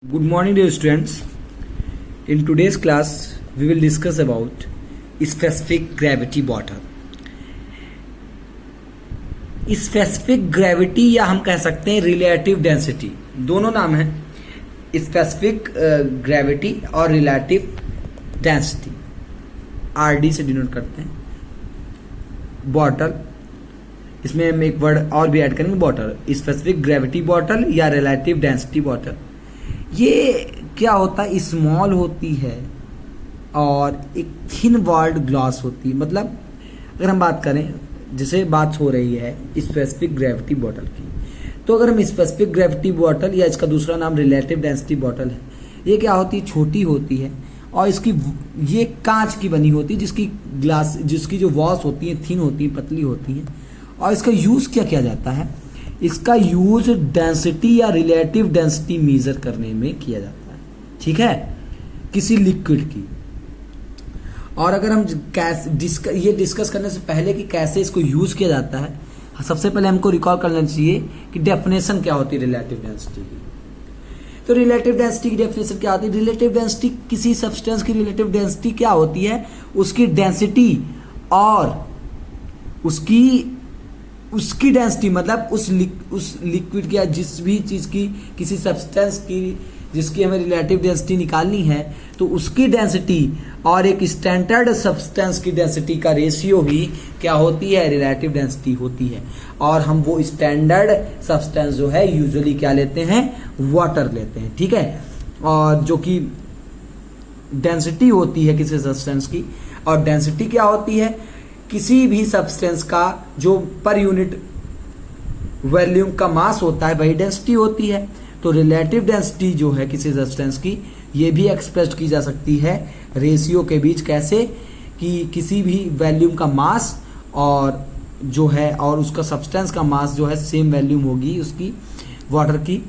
Good morning, dear students. In today's class, we will discuss about specific gravity water. Specific gravity या हम कह सकते हैं relative density, दोनों नाम है, स्पेसिफिक ग्रेविटी और रिलेटिव डेंसिटी, आरडी से डिनोट करते हैं. बॉटल, इसमें हम एक वर्ड और भी ऐड करेंगे, बॉटल, स्पेसिफिक ग्रेविटी बॉटल या रिलेटिव डेंसिटी बॉटल. ये क्या होता है, स्मॉल होती है और एक थिन वॉल्ड ग्लास होती है. मतलब अगर हम बात करें, जैसे बात हो रही है स्पेसिफिक ग्रेविटी बॉटल की, तो अगर हम स्पेसिफिक ग्रेविटी बॉटल या इसका दूसरा नाम रिलेटिव डेंसिटी बॉटल है, ये क्या होती है, छोटी होती है और इसकी ये कांच की बनी होती है, जिसकी जो वॉल्स होती है थिन होती है, पतली होती है. और इसका यूज क्या किया जाता है, इसका यूज डेंसिटी या रिलेटिव डेंसिटी मेजर करने में किया जाता है. ठीक है, किसी लिक्विड की. और अगर हम ये डिस्कस करने से पहले कि कैसे इसको यूज किया जाता है, सबसे पहले हमको रिकॉल करना चाहिए कि डेफिनेशन क्या होती है रिलेटिव डेंसिटी की. तो रिलेटिव डेंसिटी की डेफिनेशन क्या होती है, रिलेटिव डेंसिटी, किसी सब्सटेंस की रिलेटिव डेंसिटी क्या होती है, उसकी डेंसिटी और उसकी डेंसिटी, मतलब उस लिक्विड की या जिस भी चीज की, किसी सब्सटेंस की जिसकी हमें रिलेटिव डेंसिटी निकालनी है, तो उसकी डेंसिटी और एक स्टैंडर्ड सब्सटेंस की डेंसिटी का रेशियो ही क्या होती है, रिलेटिव डेंसिटी होती है. और हम वो स्टैंडर्ड सब्सटेंस जो है यूजुअली क्या लेते हैं, वाटर लेते हैं. ठीक है, और जो कि डेंसिटी होती है किसी सब्सटेंस की, और डेंसिटी क्या होती है, किसी भी सब्सटेंस का जो पर यूनिट वॉल्यूम का मास होता है वही डेंसिटी होती है. तो रिलेटिव डेंसिटी जो है किसी सब्सटेंस की, ये भी एक्सप्रेस की जा सकती है रेशियो के बीच. कैसे कि किसी भी वॉल्यूम का मास और जो है और उसका सब्सटेंस का मास जो है सेम वॉल्यूम होगी उसकी वाटर की.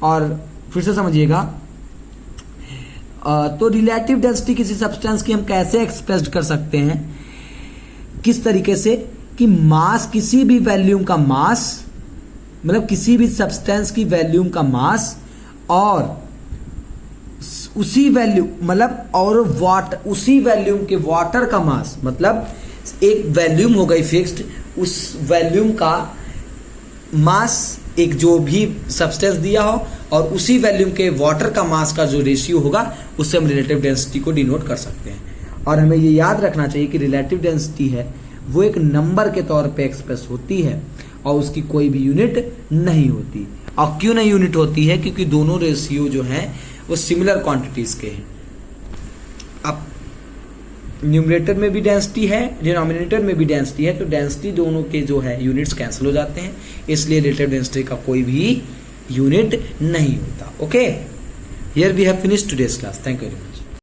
और फिर से समझिएगा, तो रिलेटिव डेंसिटी किसी सब्सटेंस की हम कैसे एक्सप्रेस कर सकते हैं, किस तरीके से कि मास, किसी भी वॉल्यूम का मास, मतलब किसी भी सब्सटेंस की वॉल्यूम का मास और उसी वॉल्यूम, मतलब और उसी वॉल्यूम के वाटर का मास, मतलब एक वॉल्यूम हो गई फिक्स्ड, उस वॉल्यूम का मास एक जो भी सब्सटेंस दिया हो और उसी वॉल्यूम के वाटर का मास का जो रेशियो होगा, उससे हम रिलेटिव डेंसिटी को डिनोट कर सकते हैं. और हमें ये याद रखना चाहिए कि रिलेटिव डेंसिटी है वो एक नंबर के तौर पे एक्सप्रेस होती है और उसकी कोई भी यूनिट नहीं होती. और क्यों नहीं यूनिट होती है, क्योंकि दोनों रेशियो जो हैं वो सिमिलर क्वांटिटीज के हैं. अब न्यूमरेटर में भी डेंसिटी है, डिनोमिनेटर में भी डेंसिटी है, तो डेंसिटी दोनों के जो है यूनिट्स कैंसिल हो जाते हैं, इसलिए रिलेटिव डेंसिटी का कोई भी यूनिट नहीं होता. Okay, here we have finished today's class. Thank you very much.